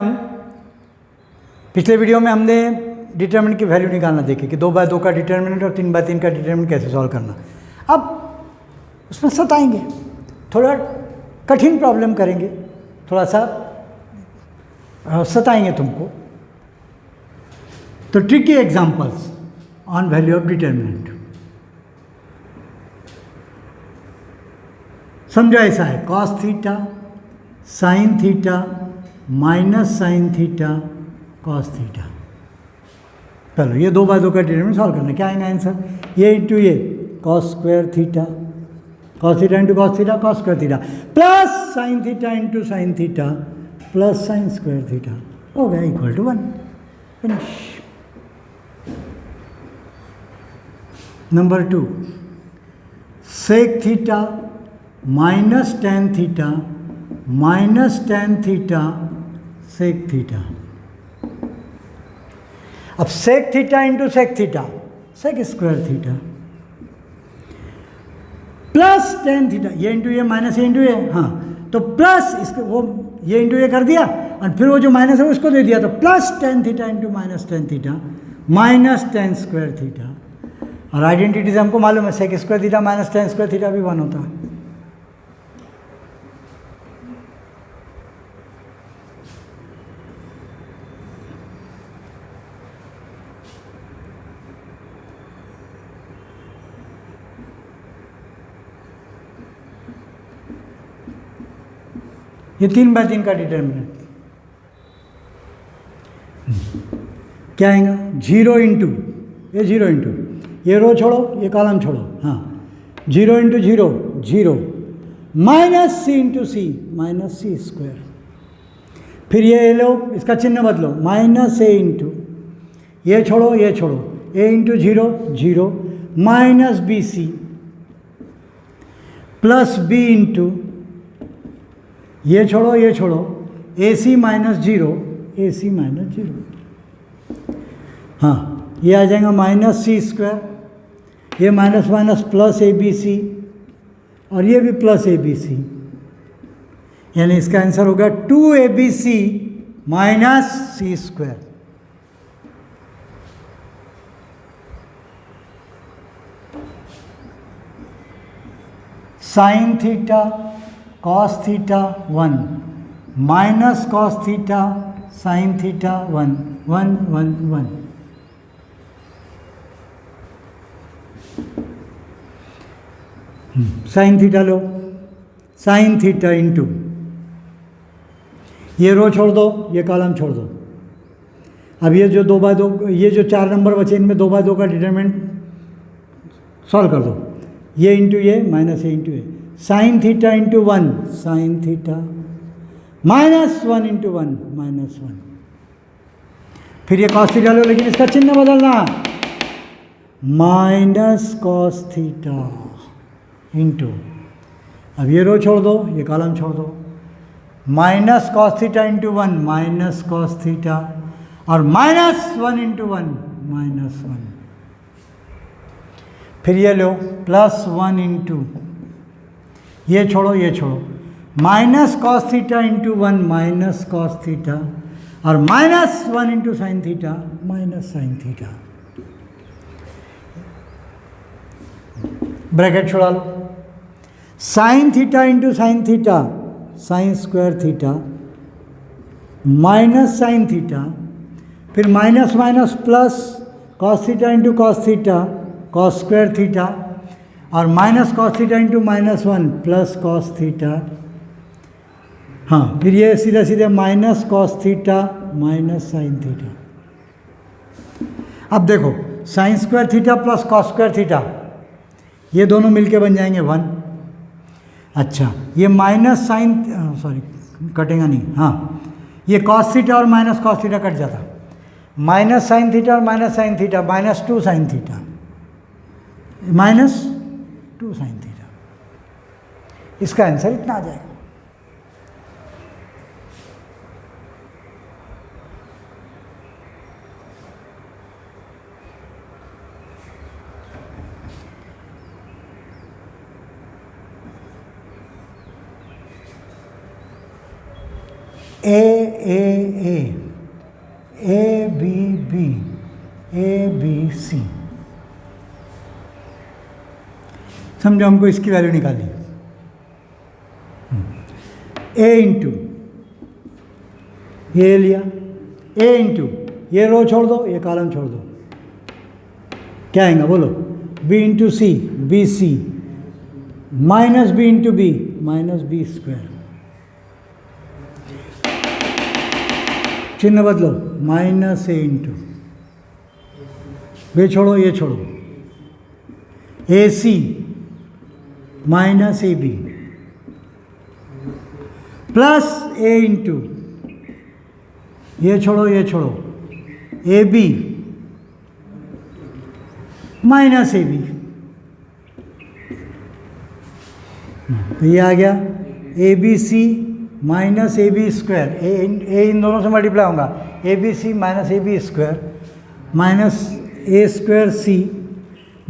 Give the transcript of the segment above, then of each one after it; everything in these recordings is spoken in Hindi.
पिछले वीडियो में हमने डिटर्मिनेंट की वैल्यू निकालना देखी कि 2/2 का डिटर्मिनेंट और 3/3 का डिटर्मिनेंट कैसे सॉल्व करना। अब उसमें सताएंगे, थोड़ा कठिन प्रॉब्लम करेंगे, थोड़ा सा सताएंगे तुमको। तो tricky examples on value of determinant. समझो ऐसा है, cos theta sine theta minus sine theta cos theta. चलो ये 2/2 का डिटर्मिनेंट सॉल्व करना। क्या आएगा आंसर? ये इंटू ये cos square theta, cos theta into cos theta cos square theta, plus sine theta into sine theta plus sine square theta हो गया equal to 1। Finish. Number 2, sec theta minus tan theta minus tan theta sec theta. अब sec theta into sec theta sec square theta plus tan theta, ये इंटू ये माइनस ये इंटू ये, हाँ तो प्लस इसके वो ये इंटू ये कर दिया और फिर वो जो माइनस है उसको दे दिया, तो plus tan theta into minus tan theta minus tan square theta. और आइडेंटिटी से हमको मालूम है sec square theta minus tan square theta भी 1 होता है। ये 3/3 का डिटर्मिनेंट क्या आएगा? 0 इंटू ये 0 इंटू ये रो छोड़ो ये कॉलम छोड़ो, हाँ 0 इंटू 0 0 माइनस सी इंटू सी माइनस सी स्क्वायर। फिर ये लो इसका चिन्ह बदलो, माइनस ए इंटू ये छोड़ो A into 0 0 minus B C plus B into ये छोड़ो A C minus 0 A C minus 0। हाँ ये आ जाएगा माइनस सी स्क्वायर, ये minus minus plus A B C और ये भी प्लस ए बी सी, यानी इसका आंसर होगा 2abc minus C square. Sine theta cos theta 1 minus cos theta sine theta 1 1 1 1। Sine theta लो, साइन थीटा इंटू ये रो छोड़ दो ये कॉलम छोड़ दो। अब ये जो 2/2 ये जो 4 नंबर बचे इनमें 2/2 का डिटरमिनेंट सॉल्व कर दो। ये इंटू ये minus A into A, sine theta into 1 sine theta minus 1 into 1 minus 1। फिर ये कॉस थीटा लो, लेकिन इसका चिन्ह बदलना, माइनस कॉस थीटा इंटू अब ये रो छोड़ दो ये कॉलम छोड़ दो, minus cos theta into 1 minus cos theta और माइनस 1 इंटू 1 माइनस 1। फिर ये लो प्लस 1 इंटू ये छोड़ो minus cos theta into 1 minus cos theta और minus 1 into sine theta minus sine theta. Bracket छोड़ा लो, sine theta into sine theta sine square theta minus sine theta, फिर minus minus plus cos theta into cos theta cos square theta और minus cos theta into minus 1 plus cos theta. हाँ फिर ये सीधे सीधे minus cos theta minus sine theta. अब देखो sign square theta plus cos square theta ये दोनों मिलके बन जाएंगे 1। अच्छा ये माइनस साइन सॉरी कटेगा नहीं, हाँ ये कॉस थीटा और माइनस कॉस थीटा कट जाता, माइनस साइन थीटा और minus sine theta minus 2 sine theta minus 2 sine theta. इसका आंसर इतना आ जाएगा। A B B, A B C. समझो हमको इसकी वैल्यू निकाली, ए इंटू ये लिया, ए इंटू ये रो छोड़ दो, ये कॉलम छोड़ दो, क्या आएगा बोलो, B into C, B C, minus B into B, minus B square, चिन्ह बदलो, माइनस ए इंटू, ये छोड़ो ये छोड़ो, A C minus A B, plus A into, ये छोड़ो ये छोड़ो, A B minus A B, तो ये आ गया A B C minus A B square, A इन दोनों से मल्टीप्लाई होगा, A B C minus A B square minus A square C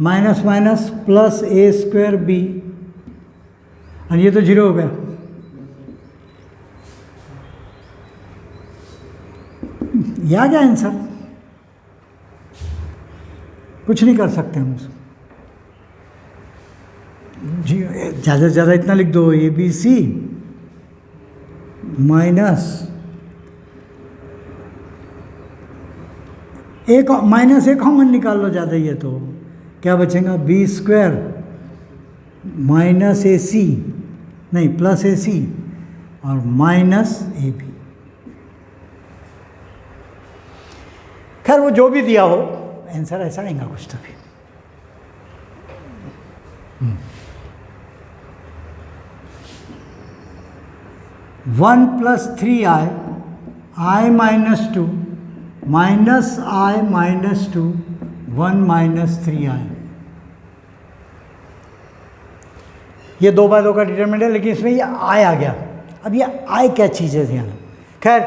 minus minus plus A square B, और ये तो जीरो हो गया। ये आ गया आंसर, कुछ नहीं कर सकते हम उसको, ज़्यादा से ज़्यादा इतना लिख दो, ए बी सी माइनस एक, माइनस एक कॉमन निकाल लो, ज़्यादा ही है तो क्या बचेगा, बी स्क्वायर माइनस ए सी, नहीं प्लस ए सी और माइनस ए बी। खैर वो जो भी दिया हो आंसर ऐसा आएगा कुछ तो भी। 1 plus 3i, i minus 2 minus i minus 2, 1 minus 3i। ये 2/2 का डिटरमिनेंट है, लेकिन इसमें ये i आ गया। अब ये i क्या चीज़ है ध्यान, खैर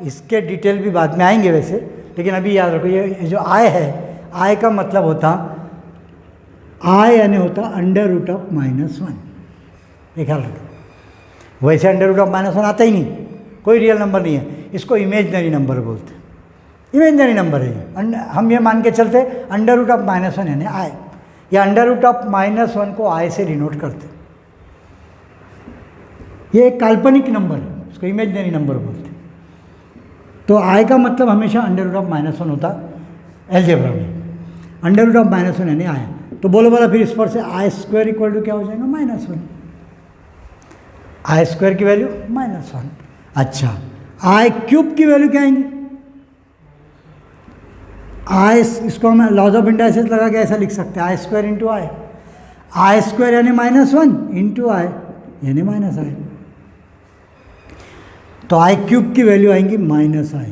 इसके डिटेल भी बाद में आएंगे वैसे, लेकिन अभी याद रखो ये जो i है, i का मतलब होता i यानी होता अंडर रूट ऑफ -1, ये ख्याल रखो। वैसे अंडर रूट ऑफ -1 आता ही नहीं, कोई रियल नंबर नहीं है, इसको इमेजनरी नंबर बोलते हैं, इमेजनरी नंबर है। हम ये मान के चलते अंडर रूट ऑफ -1 यानी i, या अंडर रूट ऑफ -1 को i से डिनोट करते, ये एक काल्पनिक नंबर है, इसको इमेजनरी नंबर बोलते हैं। तो i का मतलब हमेशा अंडर रूट ऑफ -1 होता एलजेब्रा में, अंडर रूट ऑफ -1 यानी i। तो बोलो बोला फिर इस पर से i स्क्वायर इक्वल टू क्या हो जाएगा, -1, i स्क्वायर की वैल्यू -1। अच्छा i क्यूब की वैल्यू क्या आएंगी, i इसको हम लॉज ऑफ इंडाइसेस लगा के ऐसा लिख सकते हैं, i square into i square यानी -1 इंटू i यानी -i, तो i क्यूब की वैल्यू आएंगी -i।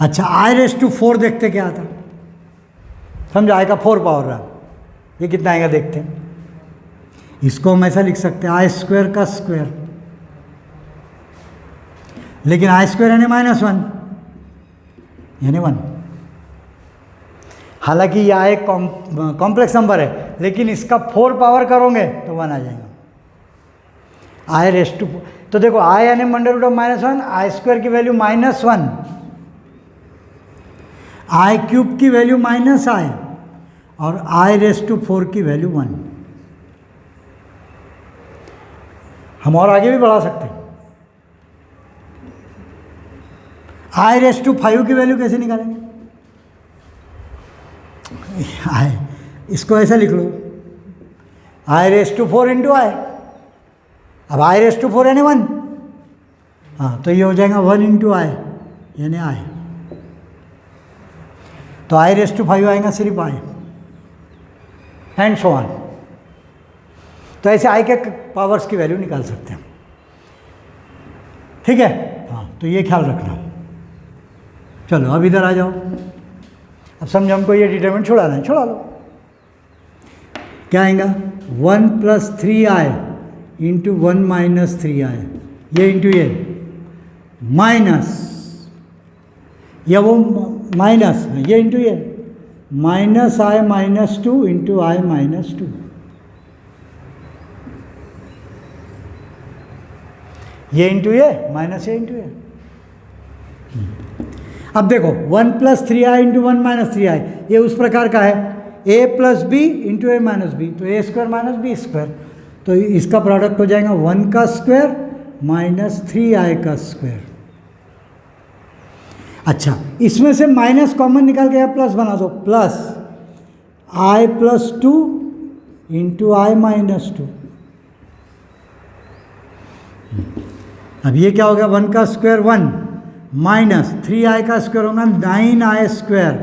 अच्छा i⁴ देखते क्या आता, समझो i का 4 पावर रहा, ये कितना आएगा देखते हैं। इसको हम ऐसा लिख सकते हैं i स्क्वायर का स्क्वायर, लेकिन i स्क्वायर यानी -1 यानी 1। हालांकि यह एक कॉम्प्लेक्स नंबर है, लेकिन इसका 4 पावर करोगे तो 1 आ जाएगा, i⁴। तो देखो i यानी under root of -1, i square की वैल्यू -1, i क्यूब की वैल्यू -i और i⁴ की वैल्यू 1। हम और आगे भी बढ़ा सकते हैं, i⁵ की वैल्यू कैसे निकालेंगे, इसको ऐसा लिख लो, i⁴ इंटू i। अब i⁴ यानी 1, हाँ तो ये हो जाएगा 1 इंटू i यानी i, तो i⁵ आएगा सिर्फ i एंड सो ऑन। तो ऐसे i के पावर्स की वैल्यू निकाल सकते हैं, ठीक है। हाँ तो ये ख्याल रखना। चलो अब इधर आ जाओ, अब समझो हमको ये डिटरमिनेंट छुड़ाना है, छुड़ा लो। क्या आएगा, 1 plus 3i into 1 minus 3i, ये इंटू ये माइनस, या वो माइनस, ये इंटू ये -i -2 इंटू i -2, ये इंटू ये माइनस ये इंटू ये। अब देखो 1 + 3i इंटू 1 - 3i ये उस प्रकार का है, a + b into a - b, तो a² - b², तो इसका प्रोडक्ट हो जाएगा 1 का स्क्वायर माइनस 3i का स्क्वायर। अच्छा, इसमें से माइनस कॉमन निकाल के यहाँ प्लस बना दो, प्लस i + 2 इंटू i - 2। अब ये क्या हो गया, 1 का स्क्वायर 1 माइनस 3i का स्क्वायर होगा 9i²,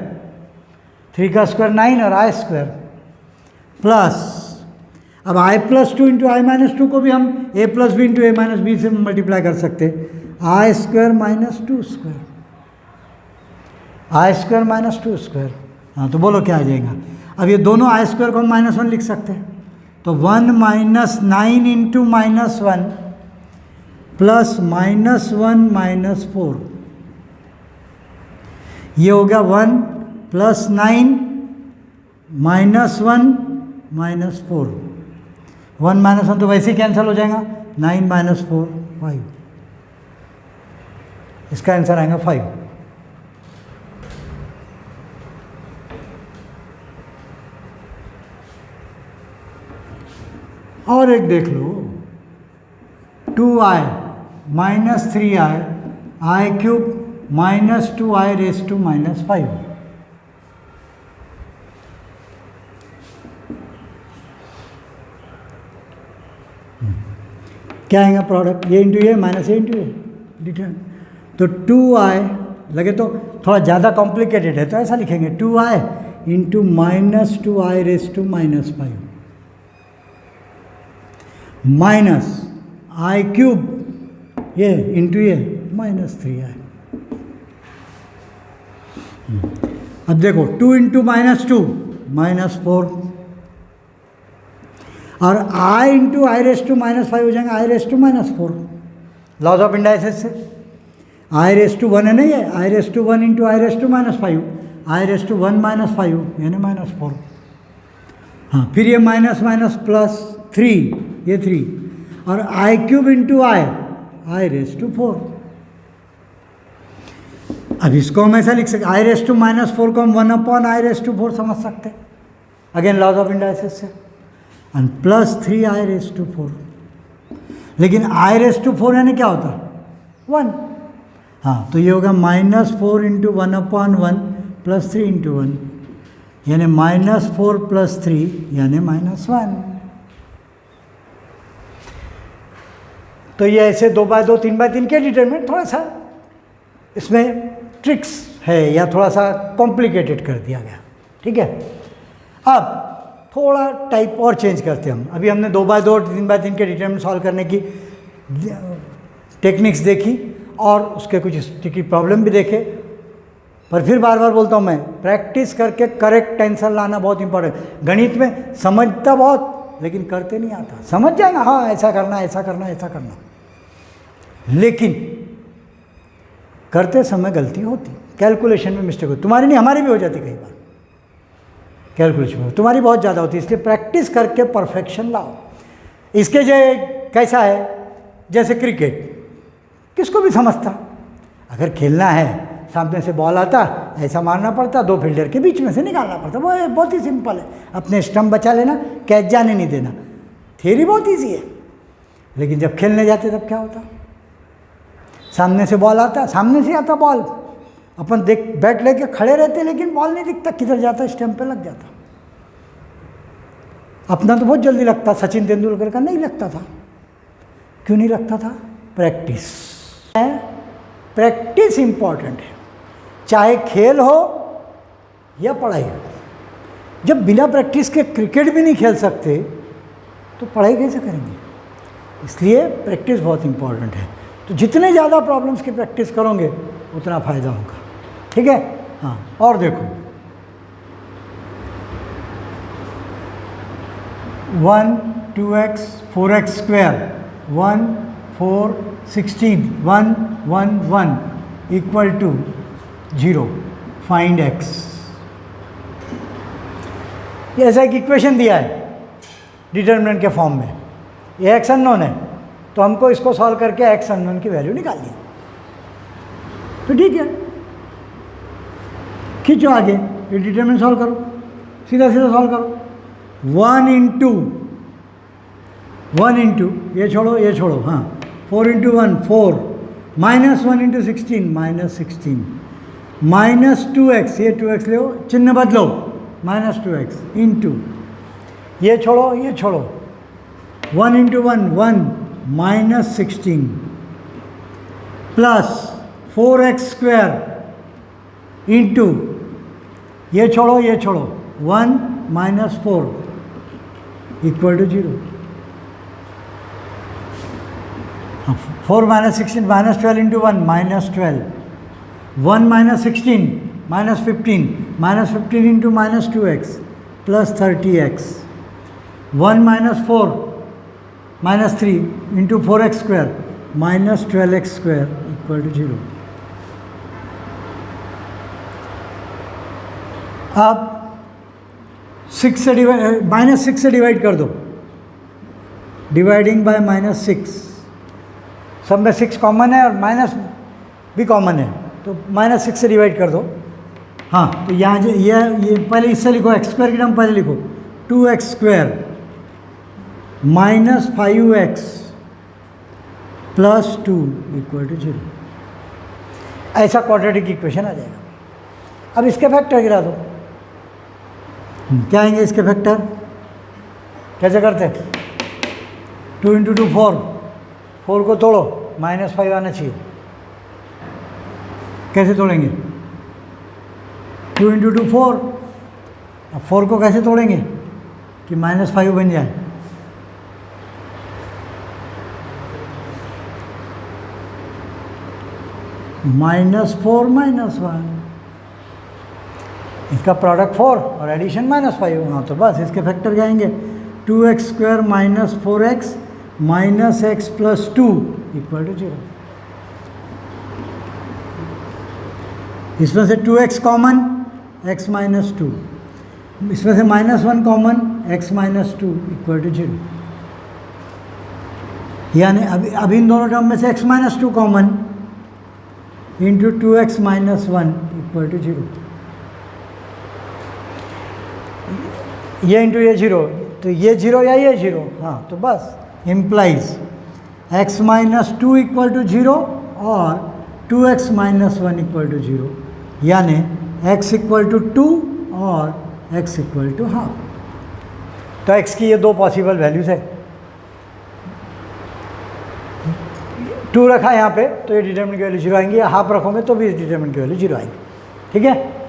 3 का स्क्वायर 9 और i² प्लस, अब i + 2 इंटू i - 2 को भी हम a + b into a - b से मल्टीप्लाई कर सकते, i² - 2², i² - 2²। हाँ, तो बोलो क्या आ जाएगा। अब ये दोनों i² को हम -1 लिख सकते हैं, तो 1 - 9 इंटू -1 प्लस -1 - 4, ये हो गया 1 + 9 -1 - 4, 1 - 1 तो वैसे ही कैंसिल हो जाएगा, 9 - 4 5, इसका आंसर आएगा 5। और एक देख लो, 2i - 3i i³ - 2i raised to -5, क्या आएगा प्रोडक्ट, ये इंटू ये माइनस ये इंटू ये डिटर्म, तो 2i लगे तो थोड़ा ज़्यादा कॉम्प्लिकेटेड है तो ऐसा लिखेंगे 2i into -2i raised to -5 minus i³ ये इंटू ये -3i। अब देखो 2 इंटू -2 -4 और i into i raised to -5 हो जाएगा i raised to -4, laws of indices से i raised to 1 है नहीं है, i raised to 1 into i raised to -5, i raised to 1 - 5 यानी -4। हाँ, फिर ये माइनस माइनस प्लस 3, ये 3 और i³ into i raised to 4। अब इसको हम ऐसा लिख सकते, i raised to -4 को हम 1/i raised to 4 समझ सकते, अगेन लॉज ऑफ इंडाइसिस से, and plus 3i raised to 4। लेकिन i raised to 4 यानी क्या होता, 1। हाँ, तो ये होगा -4 इंटू 1/1 प्लस 3 इंटू 1 यानी -4 प्लस 3 यानी -1। तो ये ऐसे 2/2 3/3 के डिटरमिनेंट, थोड़ा सा इसमें ट्रिक्स है या थोड़ा सा कॉम्प्लिकेटेड कर दिया गया, ठीक है। अब थोड़ा टाइप और चेंज करते हैं हम। अभी हमने 2/2 3/3 के डिटरमिनेंट सॉल्व करने की टेक्निक्स देखी और उसके कुछ स्टिकी प्रॉब्लम भी देखे, पर फिर बार बार बोलता हूँ मैं, प्रैक्टिस करके करेक्ट आंसर लाना बहुत इंपॉर्टेंट। गणित में समझता बहुत लेकिन करते नहीं आता, समझ जाएगा हाँ ऐसा करना ऐसा करना ऐसा करना, लेकिन करते समय गलती होती, कैलकुलेशन में मिस्टेक होती, तुम्हारी नहीं हमारी भी हो जाती कई बार, कैलकुलेशन में तुम्हारी बहुत ज़्यादा होती है। इसलिए प्रैक्टिस करके परफेक्शन लाओ। इसके जो कैसा है, जैसे क्रिकेट किसको भी समझता, अगर खेलना है सामने से बॉल आता ऐसा मारना पड़ता, 2 फील्डर के बीच में से निकालना पड़ता, वो बहुत ही सिंपल है, अपने स्टंप बचा लेना, कैच जाने नहीं देना, थियरी बहुत ईजी है। लेकिन जब खेलने जाते तब क्या होता, सामने से बॉल आता, सामने से आता बॉल, अपन देख बैट लेके खड़े रहते लेकिन बॉल नहीं दिखता किधर जाता, स्टंप पे लग जाता। अपना तो बहुत जल्दी लगता, सचिन तेंदुलकर का नहीं लगता था, क्यों नहीं लगता था, प्रैक्टिस है, प्रैक्टिस इंपॉर्टेंट है, चाहे खेल हो या पढ़ाई हो। जब बिना प्रैक्टिस के क्रिकेट भी नहीं खेल सकते तो पढ़ाई कैसे करेंगे, इसलिए प्रैक्टिस बहुत इंपॉर्टेंट है। तो जितने ज़्यादा प्रॉब्लम्स की प्रैक्टिस करोगे उतना फ़ायदा होगा, ठीक है। हाँ, और देखो 1 2x 4x square 1 4 16 1 1 1 equal to 0, find x। ये ऐसा एक इक्वेशन दिया है डिटरमिनेंट के फॉर्म में, ये x अननोन है, तो हमको इसको सॉल्व करके एक्स अननोन की वैल्यू निकालनी है। तो ठीक है, खींचो आगे, ये डिटरमिनेंट सॉल्व करो, सीधा सीधा सॉल्व करो। 1 इंटू ये छोड़ो, हाँ, 4 इंटू 1 4, -1 इंटू 16 -16, -2x, ये 2x ले, चिन्ह बदलो, -2x इंटू ये छोड़ो, 1 into 1 1 -16 plus 4x square into ये छोड़ो 1 -4 equal to 0। 4 -16 -12 into 1 -12, 1 -16 -15, -15 into -2x plus 30x, 1 -4 -3 into 4x square -12x square equal to 0। अब 6 से -6 से डिवाइड कर दो, डिवाइडिंग बाय -6, सब में 6 कॉमन है और माइनस भी कॉमन है, तो -6 से डिवाइड कर दो। हाँ, तो यहाँ ये पहले इससे लिखो, एक्स स्क्वायर की टर्म पहले लिखो, 2x square -5x plus 2 equal to 0। ऐसा क्वाड्रेटिक इक्वेशन आ जाएगा। अब इसके फैक्टर गिरा दो, क्या आएंगे इसके फैक्टर, कैसे करते, 2 इंटू 2 4, 4 को तोड़ो, -5 आना चाहिए, कैसे तोड़ेंगे, 2 इंटू 2 4, अब 4 को कैसे तोड़ेंगे कि -5 बन जाए, -4 -1, इसका प्रोडक्ट 4 और एडिशन -5, हाँ तो बस इसके फैक्टर क्या आएंगे, 2x square -4x -x plus 2 equal to 0। इसमें से 2x कॉमन, x -2, इसमें से -1 कॉमन, x -2 इक्वल टू 0। यानी अब इन दोनों टर्म में से x -2 common into 2x -1 equal to 0। ये इंटू ये 0, तो ये 0 या ये 0, हाँ तो बस इम्प्लाइज x -2 इक्वल टू 0 और 2x -1 इक्वल टू 0, यानी x इक्वल टू 2 और x इक्वल टू हाफ। तो x की ये दो पॉसिबल वैल्यूज़ है, 2 रखा यहाँ पे तो ये डिटरमिनेंट की वैल्यू 0 आएंगी, या हाफ रखोगे तो भी इस डिटरमिनेंट की वैल्यू 0 आएंगी। ठीक है,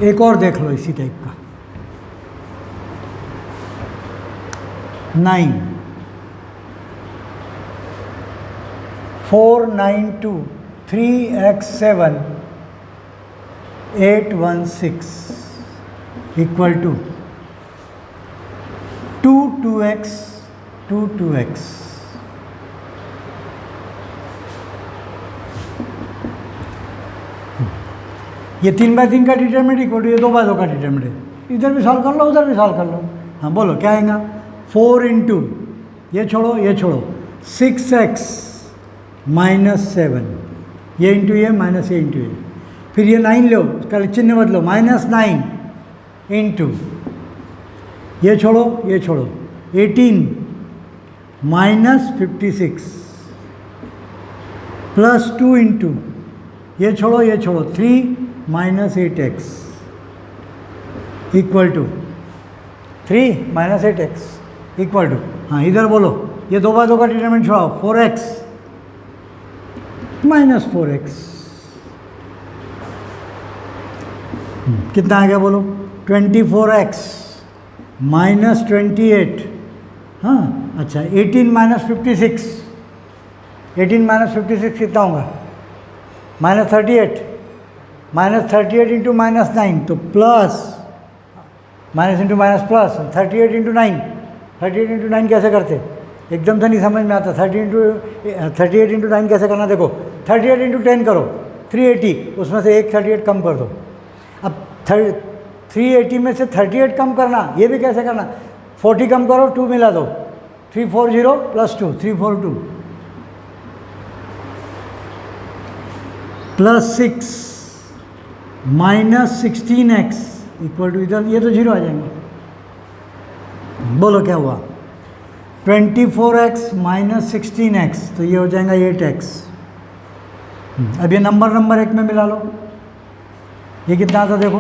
एक और देख लो इसी टाइप का, 9 4 9 2 3x7 816 equal to 2 2x 2 2x। ये 3/3 का डिटरमिनेंट इक्वल टू ये 2/2 का डिटरमिनेंट, इधर भी सॉल्व कर लो उधर भी सॉल्व कर लो। हाँ बोलो क्या आएगा, 4 इंटू ये छोड़ो 6x -7, ये इंटू ये माइनस ये इंटू ये, फिर ये 9 लो, इसका चिन्ह बदलो, -9 इंटू ये छोड़ो 18 -56 प्लस 2 इंटू ये छोड़ो 3 -8x equal to 3 -8x equal to, हाँ इधर बोलो, ये 2/2 का डिटरमिनेंट छोड़ाओ, 4x -4x कितना आ गया बोलो, 24x -28, हाँ अच्छा 18 -56 कितना होगा, -38 इंटू -9 तो plus minus into minus plus 38 into 9 कैसे करते, एकदम से नहीं समझ में आता। 38 इंटू 9 कैसे करना, देखो 38 इंटू 10 करो 380, उसमें से एक 38 कम कर दो। अब 380 में से 38 कम करना, ये भी कैसे करना, 40 कम करो, 2 मिला दो, 340 plus 2, 342 plus 6 minus 16x equal to, इधर ये तो 0 आ जाएंगे। बोलो क्या हुआ? 24x माइनस 16x, तो ये हो जाएगा 8x। अब ये नंबर एक में मिला लो, ये कितना था देखो,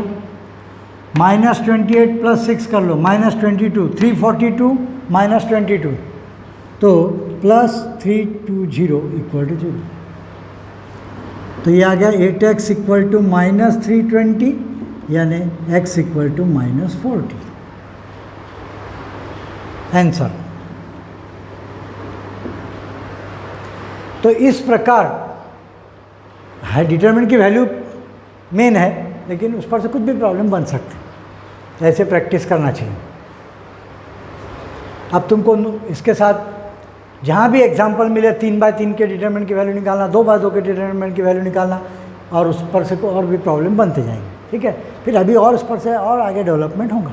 -28 प्लस 6 कर लो, -22, 342 माइनस 22, तो प्लस 320 इक्वल टू 0। तो ये आ गया 8x इक्वल टू माइनस 320, यानी x इक्वल टू -40। आंसर। तो इस प्रकार है, डिटरमिनेंट की वैल्यू मेन है, लेकिन उस पर से कुछ भी प्रॉब्लम बन सकते, ऐसे प्रैक्टिस करना चाहिए। अब तुमको इसके साथ जहाँ भी एग्जाम्पल मिले 3/3 के डिटरमिनेंट की वैल्यू निकालना, 2/2 के डिटरमिनेंट की वैल्यू निकालना, और उस पर से और भी प्रॉब्लम बनते जाएंगे। ठीक है, फिर अभी और उस पर से और आगे डेवलपमेंट होगा।